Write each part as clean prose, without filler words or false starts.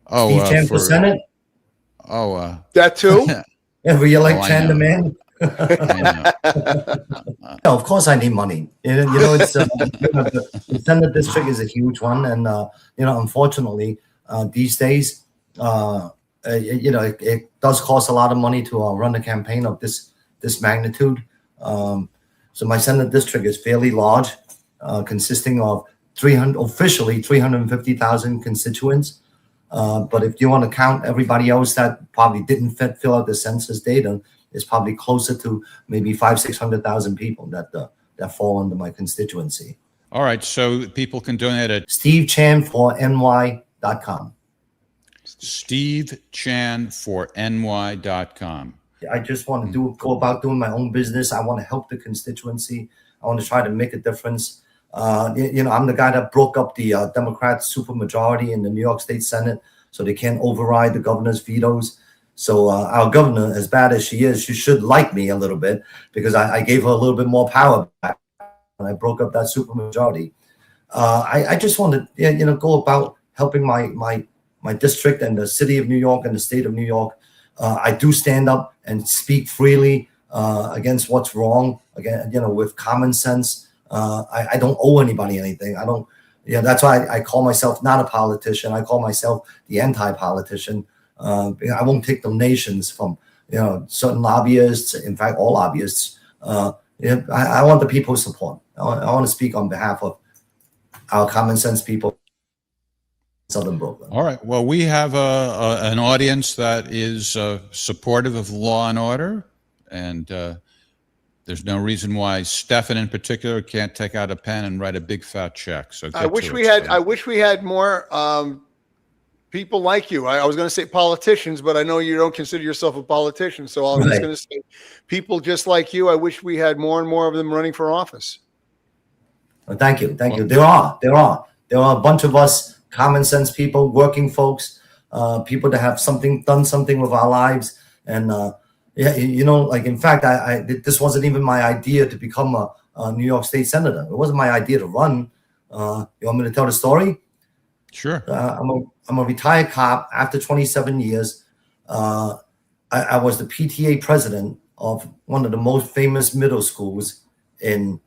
Steve Chan for Senate. That too. Yeah, were you like Chan the I man? No, of course I need money. It's the Senate district is a huge one, and unfortunately, these days, it does cost a lot of money to run a campaign of this magnitude. So my Senate district is fairly large, consisting of officially 350,000 constituents. But if you want to count everybody else that probably didn't fill out the census data, it's probably closer to maybe 600,000 people that fall under my constituency. All right, so people can donate at SteveChanForNY.com. SteveChanForNY.com. I just want to go about doing my own business. I want to help the constituency. I want to try to make a difference. I'm the guy that broke up the Democrat supermajority in the New York State Senate, so they can't override the governor's vetoes. So our governor, as bad as she is, she should like me a little bit, because I gave her a little bit more power back when I broke up that supermajority. I just want to go about helping my district and the city of New York and the state of New York. I do stand up and speak freely against what's wrong, again, with common sense. I don't owe anybody anything. I don't. That's why I call myself not a politician. I call myself the anti-politician. I won't take donations from certain lobbyists. In fact, all lobbyists. I want the people's support. I want to speak on behalf of our common sense people. Southern Brooklyn. All right. Well, we have an audience that is supportive of law and order, and there's no reason why Stefan in particular can't take out a pen and write a big fat check. So I wish we had more people like you. I was going to say politicians, but I know you don't consider yourself a politician, so I'm just going to say people just like you. I wish we had more and more of them running for office. Well, thank you. There are a bunch of us. Common sense people, working folks, people that have done something with our lives. And, in fact, this wasn't even my idea to become a New York State Senator. It wasn't my idea to run. You want me to tell the story? Sure. I'm a retired cop. After 27 years, I was the PTA president of one of the most famous middle schools in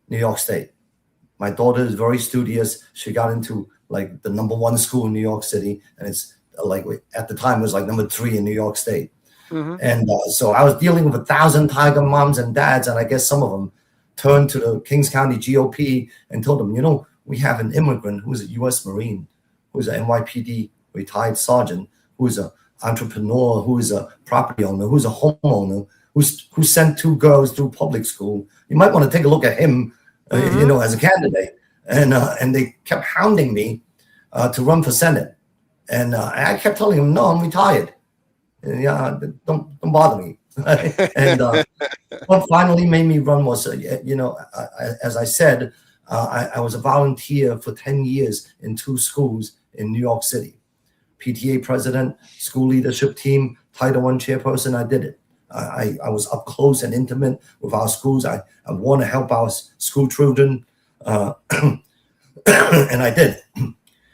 New York State. My daughter is very studious. She got into the #1 school in New York City, and it's at the time it was #3 in New York State. Mm-hmm. And so I was dealing with 1,000 Tiger moms and dads, and I guess some of them turned to the Kings County GOP and told them, we have an immigrant who's a U.S. Marine, who's an NYPD retired sergeant, who's an entrepreneur, who's a property owner, who's a homeowner, who sent 2 girls through public school. You might want to take a look at him, as a candidate. And they kept hounding me to run for Senate, and I kept telling them, no, I'm retired. Don't bother me. And what finally made me run was, as I said, I was a volunteer for 10 years in 2 schools in New York City. PTA president, school leadership team, Title I chairperson. I did it. I was up close and intimate with our schools. I want to help our school children. And I did.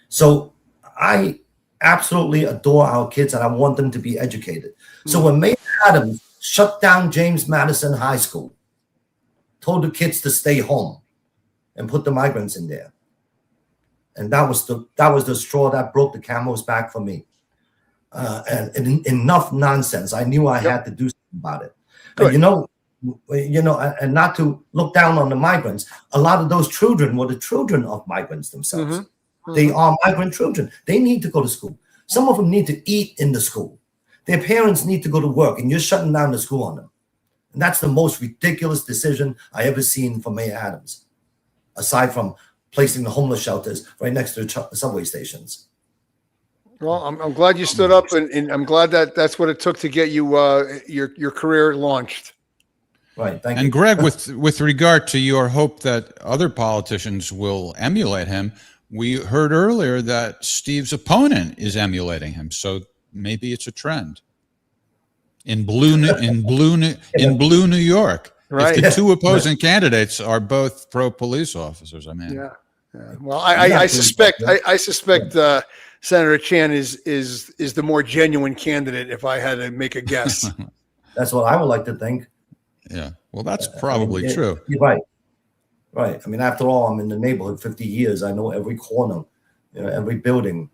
So I absolutely adore our kids, and I want them to be educated. So when Mayor Adams shut down James Madison High School, told the kids to stay home, and put the migrants in there, and that was the straw that broke the camel's back for me. And enough nonsense. I knew I had to do something about it. But and not to look down on the migrants. A lot of those children were the children of migrants themselves. Mm-hmm. Mm-hmm. They are migrant children. They need to go to school. Some of them need to eat in the school. Their parents need to go to work, and you're shutting down the school on them. And that's the most ridiculous decision I ever seen from Mayor Adams, aside from placing the homeless shelters right next to the subway stations. Well, I'm glad you stood up, and I'm glad that's what it took to get you your career launched. Right. Thank you. And Greg, with regard to your hope that other politicians will emulate him, we heard earlier that Steve's opponent is emulating him. So maybe it's a trend in blue New York. Right. If the 2 opposing candidates are both pro police officers, I mean. Yeah. Well, I suspect Senator Chan is the more genuine candidate, if I had to make a guess. That's what I would like to think. Yeah. Well, that's probably I mean, true. You're right. Right. I mean, after all, I'm in the neighborhood 50 years. I know every corner, every building.